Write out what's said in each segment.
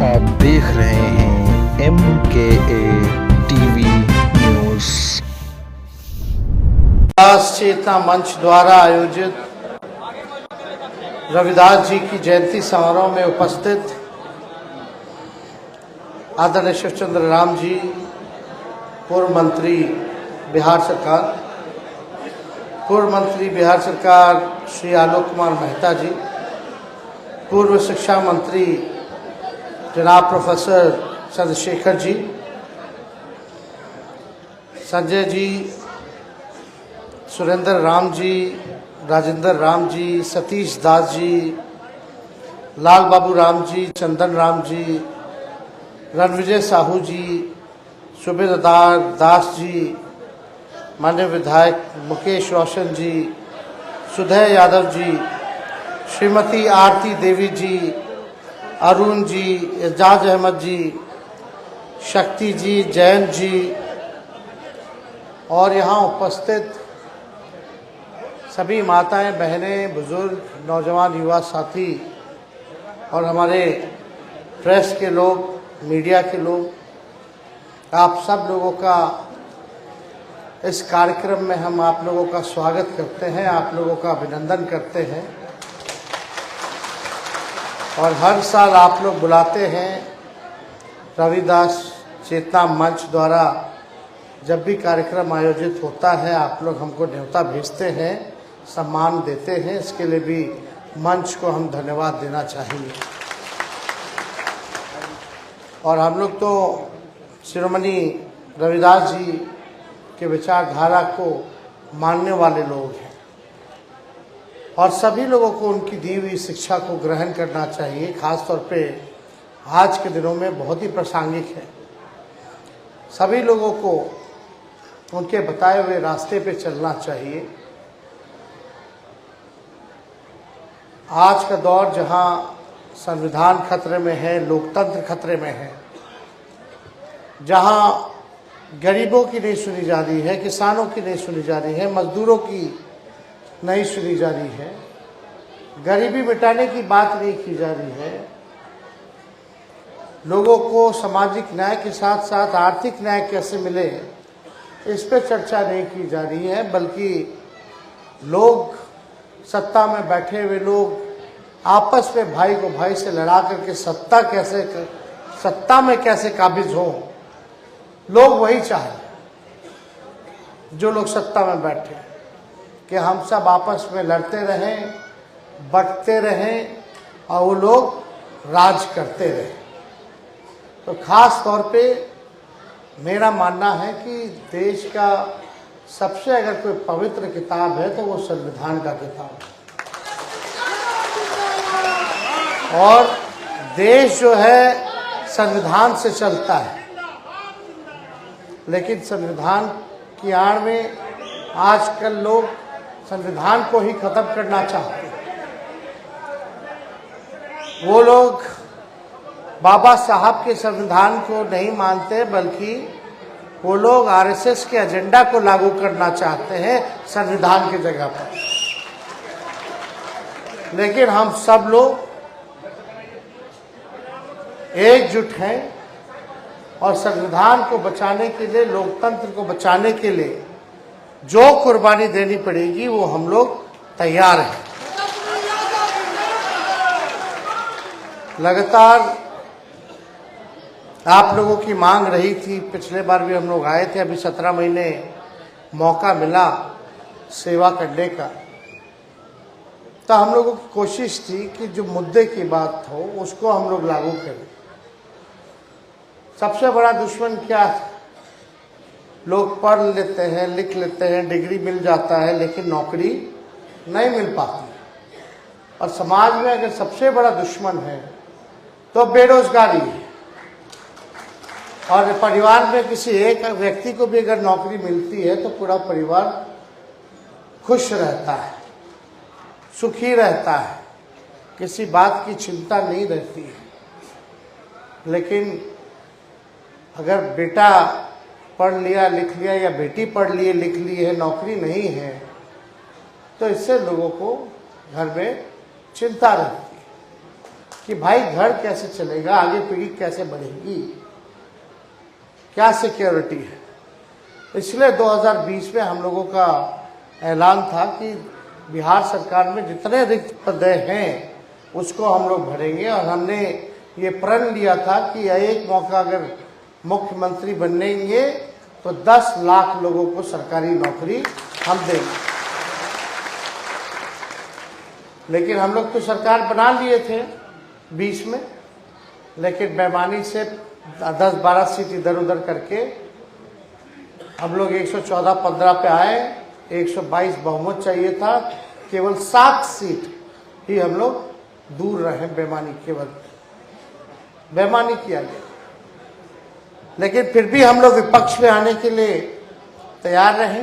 आप देख रहे हैं MKA टीवी न्यूज़। रविदास चेतना मंच द्वारा आयोजित रविदास जी की जयंती समारोह में उपस्थित आदरणीय शिव चंद्र राम जी, पूर्व मंत्री बिहार सरकार, पूर्व मंत्री बिहार सरकार श्री आलोक कुमार मेहता जी, पूर्व शिक्षा मंत्री जनाब प्रोफेसर चंद्रशेखर जी, संजय जी, सुरेंद्र राम जी, राजेंद्र राम जी, सतीश दास जी, लाल बाबू राम जी, चंदन राम जी, रणविजय साहू जी, सुबेदार दास जी, माननीय विधायक मुकेश रोशन जी, सुधय यादव जी, श्रीमती आरती देवी जी, अरुण जी, एजाज अहमद जी, शक्ति जी, जयंत जी और यहाँ उपस्थित सभी माताएं, बहनें, बुजुर्ग, नौजवान, युवा साथी और हमारे प्रेस के लोग, मीडिया के लोग, आप सब लोगों का इस कार्यक्रम में हम आप लोगों का स्वागत करते हैं, आप लोगों का अभिनंदन करते हैं। और हर साल आप लोग बुलाते हैं रविदास चेतना मंच द्वारा, जब भी कार्यक्रम आयोजित होता है आप लोग हमको न्योता भेजते हैं, सम्मान देते हैं, इसके लिए भी मंच को हम धन्यवाद देना चाहेंगे। और हम लोग तो शिरोमणि रविदास जी के विचारधारा को मानने वाले लोग हैं और सभी लोगों को उनकी दी हुई शिक्षा को ग्रहण करना चाहिए। खास तौर पे आज के दिनों में बहुत ही प्रासंगिक है। सभी लोगों को उनके बताए हुए रास्ते पे चलना चाहिए। आज का दौर जहां संविधान खतरे में है, लोकतंत्र खतरे में है, जहां गरीबों की नहीं सुनी जा रही है, किसानों की नहीं सुनी जा रही है, मजदूरों की नहीं सुनी जा रही है, गरीबी मिटाने की बात नहीं की जा रही है, लोगों को सामाजिक न्याय के साथ साथ आर्थिक न्याय कैसे मिले इस पर चर्चा नहीं की जा रही है, बल्कि लोग सत्ता में बैठे हुए लोग आपस में भाई को भाई से लड़ा करके सत्ता में कैसे काबिज हो, लोग वही चाहे जो लोग सत्ता में बैठे कि हम सब आपस में लड़ते रहें, बंटते रहें और वो लोग राज करते रहें। तो खास तौर पे मेरा मानना है कि देश का सबसे अगर कोई पवित्र किताब है तो वो संविधान का किताब है। और देश जो है संविधान से चलता है, लेकिन संविधान की आड़ में आजकल लोग संविधान को ही खत्म करना चाहते हैं। वो लोग बाबा साहब के संविधान को नहीं मानते, बल्कि वो लोग आरएसएस के एजेंडा को लागू करना चाहते हैं संविधान की जगह पर। लेकिन हम सब लोग एकजुट हैं और संविधान को बचाने के लिए, लोकतंत्र को बचाने के लिए जो कुर्बानी देनी पड़ेगी वो हम लोग तैयार हैं। लगातार आप लोगों की मांग रही थी, पिछले बार भी हम लोग आए थे, अभी 17 महीने मौका मिला सेवा करने का, तो हम लोगों की कोशिश थी कि जो मुद्दे की बात हो उसको हम लोग लागू करें। सबसे बड़ा दुश्मन क्या है? लोग पढ़ लेते हैं, लिख लेते हैं, डिग्री मिल जाता है, लेकिन नौकरी नहीं मिल पाती। और समाज में अगर सबसे बड़ा दुश्मन है तो बेरोजगारी है। और परिवार में किसी एक व्यक्ति को भी अगर नौकरी मिलती है तो पूरा परिवार खुश रहता है, सुखी रहता है, किसी बात की चिंता नहीं रहती है। लेकिन अगर बेटा पढ़ लिया लिख लिया या बेटी पढ़ लिए लिख ली है, नौकरी नहीं है, तो इससे लोगों को घर में चिंता रहती है। कि भाई घर कैसे चलेगा, आगे पीढ़ी कैसे बढ़ेगी, क्या सिक्योरिटी है। इसलिए 2020 में हम लोगों का ऐलान था कि बिहार सरकार में जितने रिक्त पद हैं उसको हम लोग भरेंगे, और हमने ये प्रण लिया था कि एक मौका अगर मुख्यमंत्री बनेंगे तो 10 लाख लोगों को सरकारी नौकरी हम देंगे। लेकिन हम लोग तो सरकार बना लिए थे 20 में, लेकिन बेईमानी से 10-12 सीट इधर उधर करके हम लोग 114-15 पे आए। 122 बहुमत चाहिए था, केवल 7 सीट ही हम लोग दूर रहे बेईमानी, केवल बेईमानी किया गया। लेकिन फिर भी हम लोग विपक्ष में आने के लिए तैयार रहे।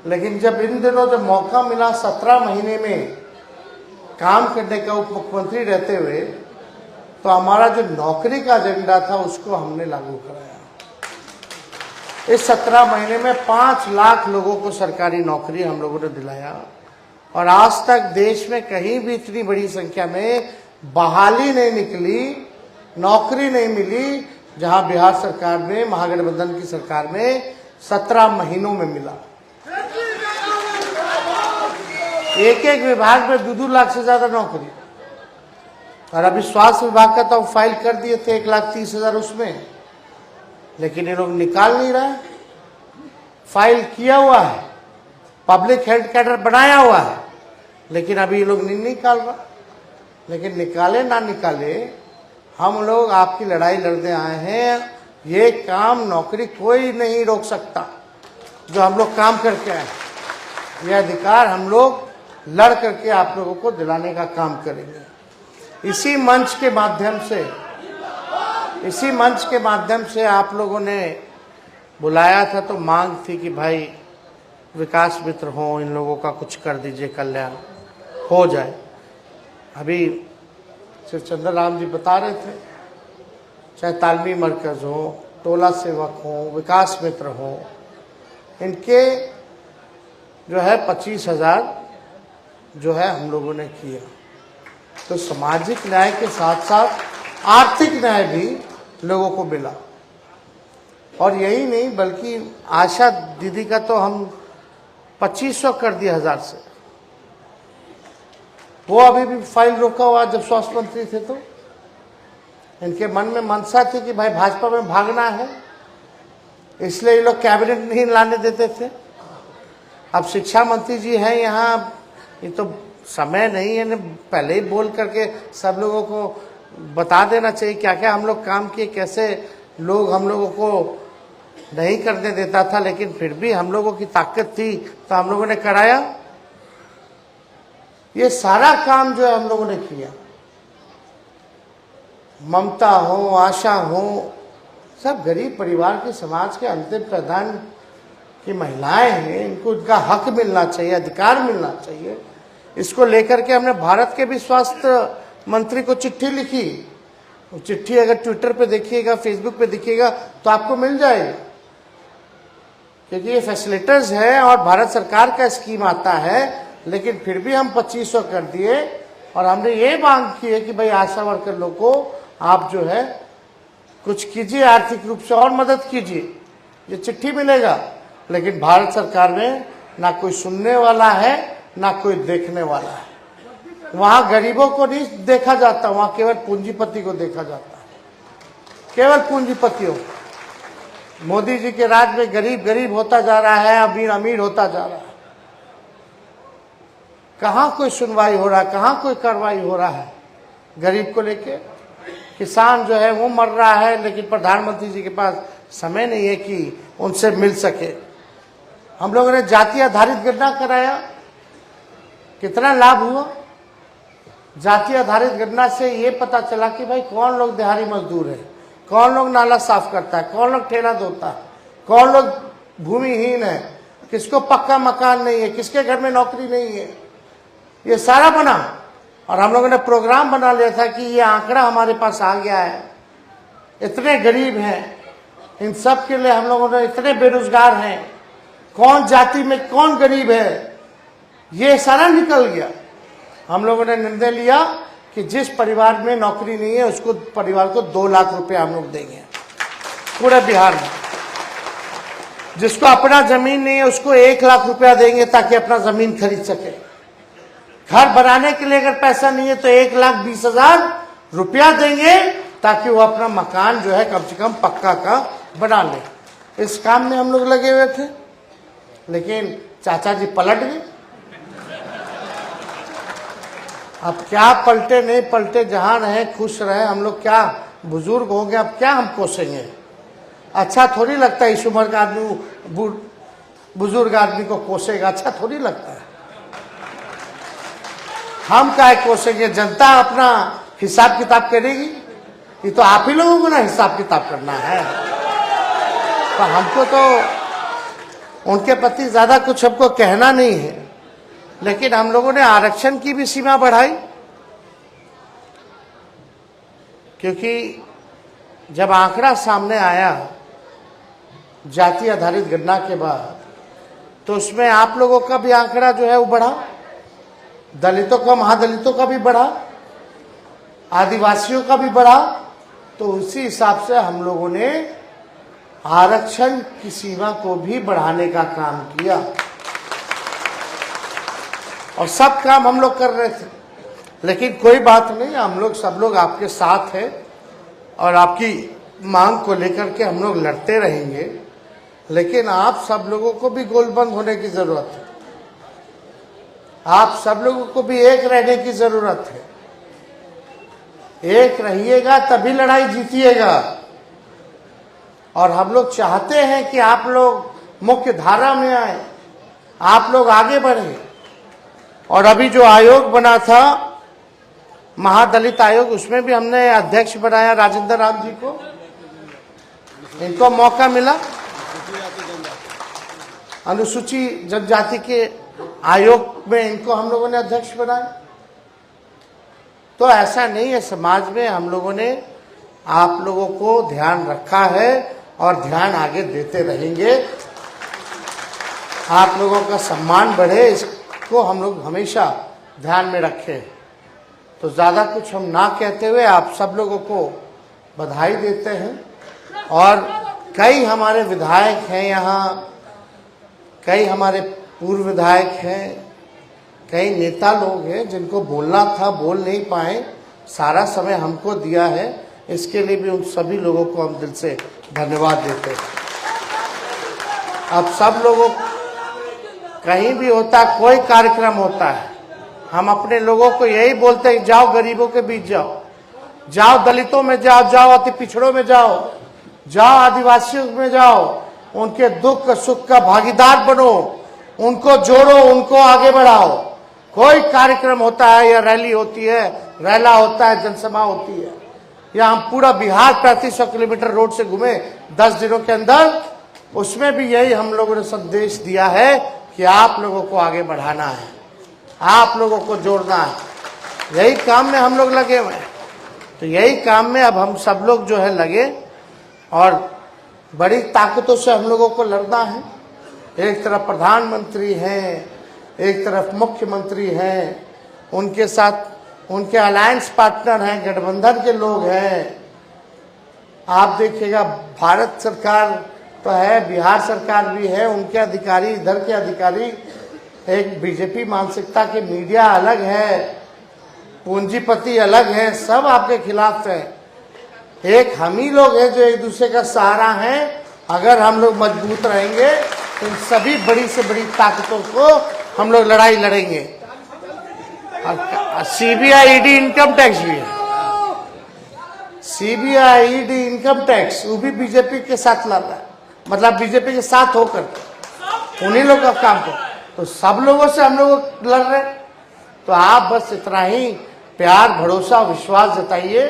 लेकिन जब इन दिनों जब मौका मिला 17 महीने में काम करने का उप मुख्यमंत्री रहते हुए, तो हमारा जो नौकरी का एजेंडा था उसको हमने लागू कराया। इस 17 महीने में 5 लाख लोगों को सरकारी नौकरी हम लोगों ने दिलाया, और आज तक देश में कहीं भी इतनी बड़ी संख्या में बहाली नहीं निकली, नौकरी नहीं मिली, जहां बिहार सरकार में, महागठबंधन की सरकार में 17 महीनों में मिला। एक एक विभाग में 2-2 लाख से ज्यादा नौकरी। और अभी स्वास्थ्य विभाग का तो फाइल कर दिए थे 1,30,000 उसमें, लेकिन ये लोग निकाल नहीं रहे। फाइल किया हुआ है, पब्लिक हेल्थ कैडर बनाया हुआ है, लेकिन अभी ये लोग नहीं निकाल रहा। लेकिन निकाले ना निकाले, हम लोग आपकी लड़ाई लड़ने आए हैं। ये काम नौकरी कोई नहीं रोक सकता जो हम लोग काम करके आए। यह अधिकार हम लोग लड़ करके आप लोगों को दिलाने का काम करेंगे। इसी मंच के माध्यम से आप लोगों ने बुलाया था, तो मांग थी कि भाई विकास मित्र हो, इन लोगों का कुछ कर दीजिए, कल्याण हो जाए। अभी श्री चंदन राम जी बता रहे थे, चाहे तालमी मरकज हो, टोला सेवक हो, विकास मित्र हो, इनके जो है 25,000 जो है हम लोगों ने किया। तो सामाजिक न्याय के साथ साथ आर्थिक न्याय भी लोगों को मिला। और यही नहीं, बल्कि आशा दीदी का तो हम 2500 कर दिया 1000 से। वो अभी भी फाइल रोका हुआ जब स्वास्थ्य मंत्री थे। तो इनके मन में मनसा थी कि भाई भाजपा में भागना है, इसलिए ये लोग कैबिनेट नहीं लाने देते थे। अब शिक्षा मंत्री जी हैं यहाँ, ये तो समय नहीं है, पहले ही बोल करके सब लोगों को बता देना चाहिए क्या क्या हम लोग काम किए, कैसे लोग हम लोगों को नहीं करने देता था। लेकिन फिर भी हम लोगों की ताकत थी तो हम लोगों ने कराया। ये सारा काम जो है हम लोगों ने किया। ममता हो, आशा हो, सब गरीब परिवार के, समाज के अंतिम प्रधान की महिलाएं हैं, इनको उनका हक मिलना चाहिए, अधिकार मिलना चाहिए। इसको लेकर के हमने भारत के भी स्वास्थ्य मंत्री को चिट्ठी लिखी। वो चिट्ठी अगर ट्विटर पे देखिएगा, फेसबुक पे देखिएगा तो आपको मिल जाएगी, क्योंकि ये फैसिलिटर्स है और भारत सरकार का स्कीम आता है। लेकिन फिर भी हम 2500 कर दिए, और हमने ये मांग की है कि भाई आशा वर्कर लोग को आप जो है कुछ कीजिए, आर्थिक रूप से और मदद कीजिए। ये चिट्ठी मिलेगा, लेकिन भारत सरकार में ना कोई सुनने वाला है ना कोई देखने वाला है। वहां गरीबों को नहीं देखा जाता, वहां केवल पूंजीपति को देखा जाता है, केवल पूंजीपतियों। मोदी जी के राज में गरीब गरीब होता जा रहा है, अमीर अमीर होता जा रहा है। कहाँ कोई सुनवाई हो रहा है, कहाँ कोई कार्रवाई हो रहा है गरीब को लेके। किसान जो है वो मर रहा है, लेकिन प्रधानमंत्री जी के पास समय नहीं है कि उनसे मिल सके। हम लोगों ने जाति आधारित गणना कराया, कितना लाभ हुआ। जाति आधारित गणना से ये पता चला कि भाई कौन लोग दिहाड़ी मजदूर है, कौन लोग नाला साफ करता है, कौन लोग ठेला धोता है, कौन लोग भूमिहीन है, किसको पक्का मकान नहीं है, किसके घर में नौकरी नहीं है। ये सारा बना, और हम लोगों ने प्रोग्राम बना लिया था कि ये आंकड़ा हमारे पास आ गया है, इतने गरीब हैं, इन सब के लिए हम लोगों ने इतने बेरोजगार हैं, कौन जाति में कौन गरीब है, ये सारा निकल गया। हम लोगों ने निर्णय लिया कि जिस परिवार में नौकरी नहीं है उसको परिवार को 2 लाख रुपए हम लोग देंगे पूरे बिहार में। जिसको अपना जमीन नहीं है उसको 1 लाख रुपया देंगे ताकि अपना जमीन खरीद सके। घर बनाने के लिए अगर पैसा नहीं है तो 1,20,000 रुपया देंगे ताकि वो अपना मकान जो है कम से कम पक्का का बना ले। इस काम में हम लोग लगे हुए थे, लेकिन चाचा जी पलट गए। अब क्या पलटे नहीं पलटे, जहां रहे खुश रहे। हम लोग क्या बुजुर्ग हो गए, अब क्या हम कोसेंगे। अच्छा थोड़ी लगता है इस उम्र का आदमी बुजुर्ग आदमी को कोसेगा, अच्छा थोड़ी लगता है। हम क्या कोसेंगे, जनता अपना हिसाब किताब करेगी। ये तो आप ही लोगों को ना हिसाब किताब करना है। तो हमको तो उनके प्रति ज्यादा कुछ हमको कहना नहीं है, लेकिन हम लोगों ने आरक्षण की भी सीमा बढ़ाई, क्योंकि जब आंकड़ा सामने आया जाति आधारित गणना के बाद, तो उसमें आप लोगों का भी आंकड़ा जो है वो बढ़ा, दलितों का महादलितों का भी बढ़ा, आदिवासियों का भी बढ़ा। तो उसी हिसाब से हम लोगों ने आरक्षण की सीमा को भी बढ़ाने का काम किया और सब काम हम लोग कर रहे थे। लेकिन कोई बात नहीं, हम लोग सब लोग आपके साथ हैं और आपकी मांग को लेकर के हम लोग लड़ते रहेंगे। लेकिन आप सब लोगों को भी गोलबंद होने की जरूरत है, आप सब लोगों को भी एक रहने की जरूरत है। एक रहिएगा तभी लड़ाई जीतिएगा। और हम लोग चाहते हैं कि आप लोग मुख्य धारा में आए, आप लोग आगे बढ़े। और अभी जो आयोग बना था महादलित आयोग, उसमें भी हमने अध्यक्ष बनाया राजेंद्र राम जी को। इनको मौका मिला, अनुसूचित जनजाति के आयोग में इनको हम लोगों ने अध्यक्ष बनाया। तो ऐसा नहीं है, समाज में हम लोगों ने आप लोगों को ध्यान रखा है और ध्यान आगे देते रहेंगे। आप लोगों का सम्मान बढ़े, इसको हम लोग हमेशा ध्यान में रखें। तो ज़्यादा कुछ हम ना कहते हुए आप सब लोगों को बधाई देते हैं। और कई हमारे विधायक हैं यहाँ, कई हमारे पूर्व विधायक हैं, कई नेता लोग हैं जिनको बोलना था बोल नहीं पाए, सारा समय हमको दिया है। इसके लिए भी उन सभी लोगों को हम दिल से धन्यवाद देते हैं। अब सब लोगों कहीं भी होता है, कोई कार्यक्रम होता है, हम अपने लोगों को यही बोलते हैं, जाओ गरीबों के बीच जाओ, जाओ दलितों में जाओ, जाओ अति पिछड़ों में जाओ, जाओ आदिवासियों में जाओ, उनके दुख सुख का भागीदार बनो, उनको जोड़ो, उनको आगे बढ़ाओ। कोई कार्यक्रम होता है या रैली होती है, रैला होता है, जनसभा होती है, या हम पूरा बिहार 3500 किलोमीटर रोड से घूमे 10 दिनों के अंदर, उसमें भी यही हम लोगों ने संदेश दिया है कि आप लोगों को आगे बढ़ाना है, आप लोगों को जोड़ना है। यही काम में हम लोग लगे हुए हैं। तो यही काम में अब हम सब लोग जो है लगे और बड़ी ताकतों से हम लोगों को लड़ना है। एक तरफ प्रधानमंत्री हैं, एक तरफ मुख्यमंत्री हैं, उनके साथ उनके अलायंस पार्टनर हैं, गठबंधन के लोग हैं। आप देखिएगा भारत सरकार तो है, बिहार सरकार भी है, उनके अधिकारी, इधर के अधिकारी एक बीजेपी मानसिकता के, मीडिया अलग है, पूंजीपति अलग है, सब आपके खिलाफ है। एक हम ही लोग हैं जो एक दूसरे का सहारा हैं। अगर हम लोग मजबूत रहेंगे तो इन सभी बड़ी से बड़ी ताकतों को हम लोग लड़ाई लड़ेंगे। सीबीआई ईडी इनकम टैक्स भी है, सीबीआई ईडी इनकम टैक्स, वो भी बीजेपी के साथ लड़ रहा है, मतलब बीजेपी के साथ होकर उन्हीं लोग का काम को। तो सब लोगों से हम लोग लड़ रहे। तो आप बस इतना ही प्यार, भरोसा, विश्वास जताइए,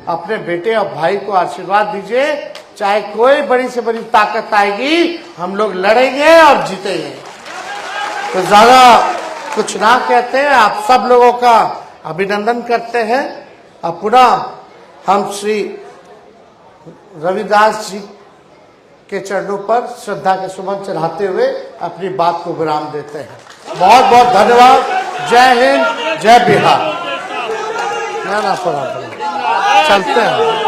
अपने बेटे और भाई को आशीर्वाद दीजिए। चाहे कोई बड़ी से बड़ी ताकत आएगी, हम लोग लड़ेंगे और जीतेंगे। तो ज्यादा कुछ ना कहते हैं, आप सब लोगों का अभिनंदन करते हैं। अब पुनः हम श्री रविदास जी के चरणों पर श्रद्धा के सुमन चढ़ाते हुए अपनी बात को विराम देते हैं। बहुत बहुत धन्यवाद। जय हिंद, जय बिहार। ना पड़ा चलते हैं